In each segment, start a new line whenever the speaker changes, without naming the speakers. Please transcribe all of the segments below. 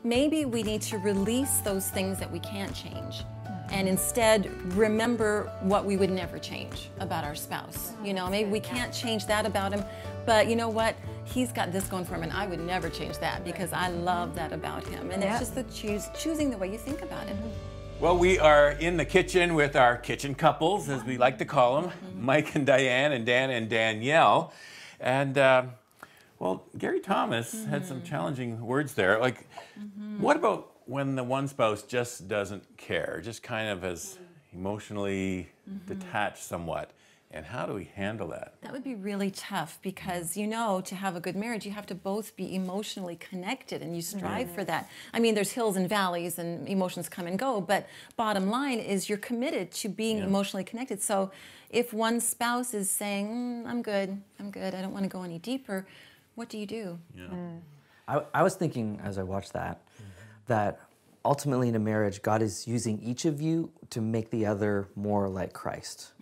maybe we need to release those things that we can't change and instead remember what we would never change about our spouse. You know, maybe we can't change that about him, but you know what? He's got this going for him, and I would never change that because I love that about him. And it's just the choosing the way you think about it.
Well, we are in the kitchen with our kitchen couples, as we like to call them, Mike and Diane, and Dan and Danielle. And, well, Gary Thomas had some challenging words there. Like, what about when the one spouse just doesn't care, just kind of is emotionally detached somewhat? And how do we handle that?
That would be really tough because, you know, to have a good marriage, you have to both be emotionally connected and you strive for that. I mean, there's hills and valleys and emotions come and go, but bottom line is you're committed to being emotionally connected. So if one spouse is saying, I'm good, I don't want to go any deeper, what do you do?
I was thinking as I watched that, that ultimately in a marriage, God is using each of you to make the other more like Christ.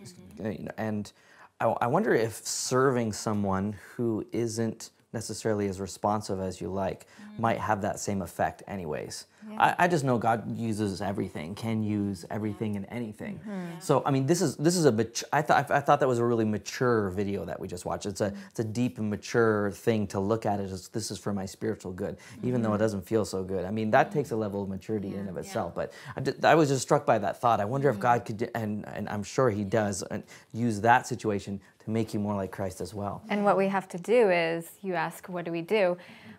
And I wonder if serving someone who isn't necessarily as responsive as you like might have that same effect anyways. I just know God uses everything, can use everything and anything. So I mean, this is a I thought that was a really mature video that we just watched. It's a deep and mature thing to look at it as this is for my spiritual good, even though it doesn't feel so good. I mean, that takes a level of maturity in and of itself. But I was just struck by that thought. I wonder if God could, and I'm sure He does, use that situation to make you more like Christ as well.
And what we have to do is, you ask, what do we do?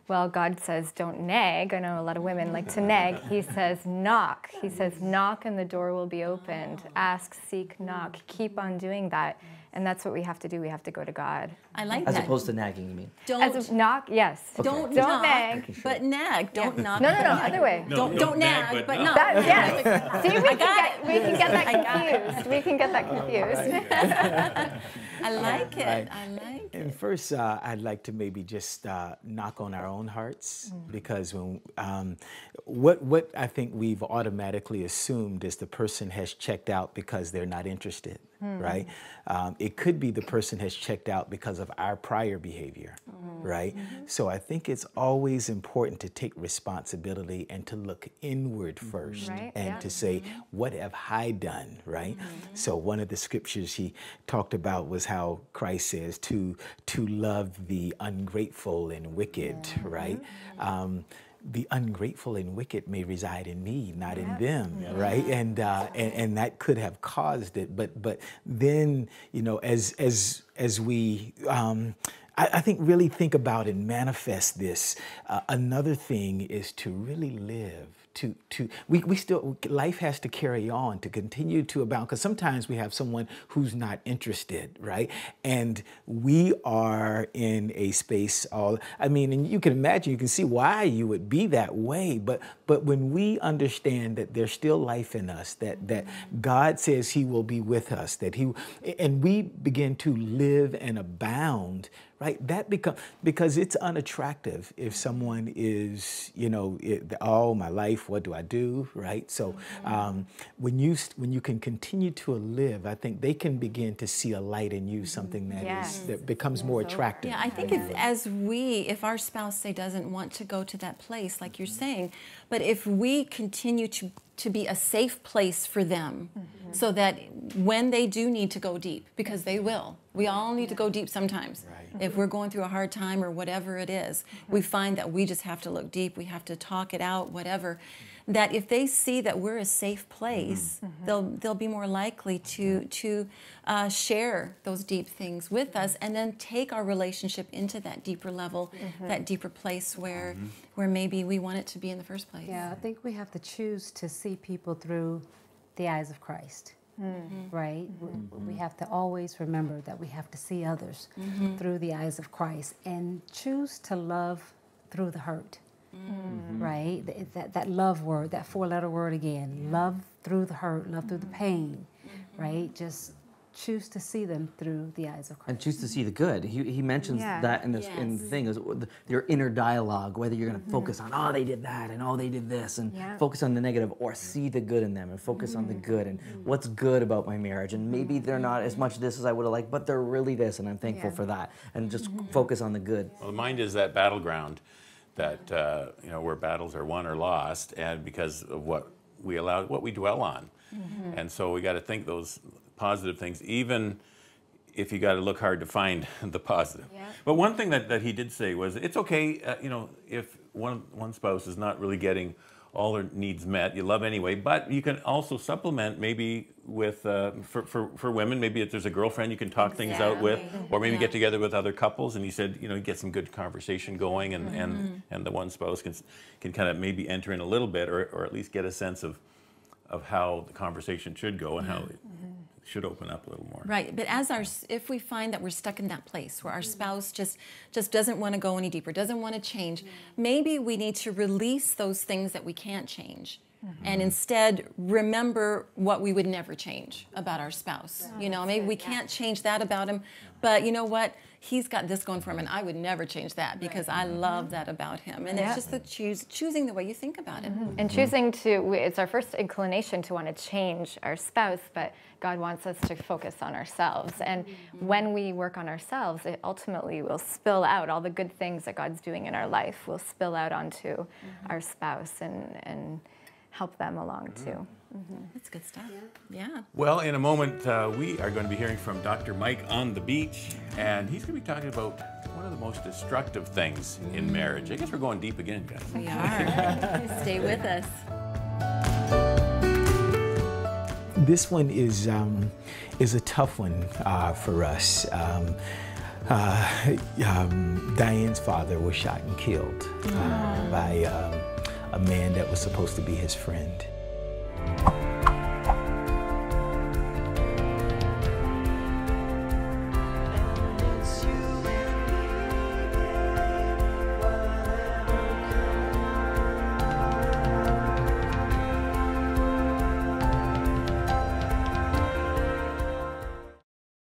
Well, God says, don't nag. I know a lot of women like to nag. He says, knock. He says, knock and the door will be opened. Ask, seek, knock. Keep on doing that. And that's what we have to do. We have to go to God.
I like
As
that.
opposed to nagging, you mean?
As a knock, yes.
Okay.
Don't
knock,
nag, but nag. Don't knock.
No, other way.
Don't nag, but knock.
Yes. See, we can get that confused. We can get that confused.
I like it. I like it.
And first, I'd like to maybe just knock on our own hearts, because when what I think we've automatically assumed is the person has checked out because they're not interested, right? It could be the person has checked out because of our prior behavior, right? So I think it's always important to take responsibility and to look inward first, and to say, what have I done, right? So one of the scriptures he talked about was how Christ says to love the ungrateful and wicked, right? The ungrateful and wicked may reside in me, not in them, right? And that could have caused it. But then, you know, as we I think really think about and manifest this. Another thing is to really live. We still, life has to carry on, to continue to abound, because sometimes we have someone who's not interested, right? And we are in a space, I mean, and you can imagine, you can see why you would be that way, but when we understand that there's still life in us, that God says He will be with us, and we begin to live and abound, right? That because it's unattractive if someone is, you know, all my life, what do I do, right? So when you can continue to live, I think they can begin to see a light in you, something that becomes more attractive.
Yeah, I think if our spouse, say, doesn't want to go to that place, like you're saying, but if we continue to be a safe place for them, so that when they do need to go deep, because they will, we all need to go deep sometimes. If we're going through a hard time or whatever it is, we find that we just have to look deep, we have to talk it out, whatever. That if they see that we're a safe place, they'll be more likely to share those deep things with us, and then take our relationship into that deeper level, that deeper place where maybe we want it to be in the first place.
Yeah, I think we have to choose to see people through the eyes of Christ, right? We have to always remember that we have to see others through the eyes of Christ, and choose to love through the hurt. Right? That love word, that four-letter word again. Love through the hurt, love through the pain, right? Just choose to see them through the eyes of Christ.
And choose to see the good. He mentions that in the thing, is your inner dialogue, whether you're going to focus on, oh, they did that, and oh, they did this, and focus on the negative, or see the good in them and focus on the good, and what's good about my marriage. And maybe they're not as much this as I would have liked, but they're really this, and I'm thankful for that. And just focus on the good.
Well, the mind is that battleground that you know, where battles are won or lost, and because of what we allow, what we dwell on. And so we got to think those positive things, even if you got to look hard to find the positive.
Yeah.
But one thing that he did say was, it's okay, you know, if one spouse is not really getting all their needs met, you love anyway, but you can also supplement maybe with, for women, maybe if there's a girlfriend you can talk things out with, or maybe get together with other couples, and you said, you know, you get some good conversation going, and the one spouse can kind of maybe enter in a little bit, or at least get a sense of how the conversation should go and how it should open up a little more.
Right, but if we find that we're stuck in that place where our spouse just doesn't want to go any deeper, doesn't want to change, maybe we need to release those things that we can't change, and instead remember what we would never change about our spouse. You know, maybe we can't change that about him, but you know what? He's got this going for him, and I would never change that because I love that about him. And it's just the choosing the way you think about it.
And choosing it's our first inclination to want to change our spouse, but God wants us to focus on ourselves. And when we work on ourselves, it ultimately will spill out. All the good things that God's doing in our life will spill out onto our spouse and help them along too.
That's good stuff. Yeah.
Well, in a moment, we are going to be hearing from Dr. Mike on the beach, and he's going to be talking about one of the most destructive things in marriage. I guess we're going deep again, guys.
We are. Stay with us.
This one is a tough one for us. Diane's father was shot and killed by a man that was supposed to be his friend.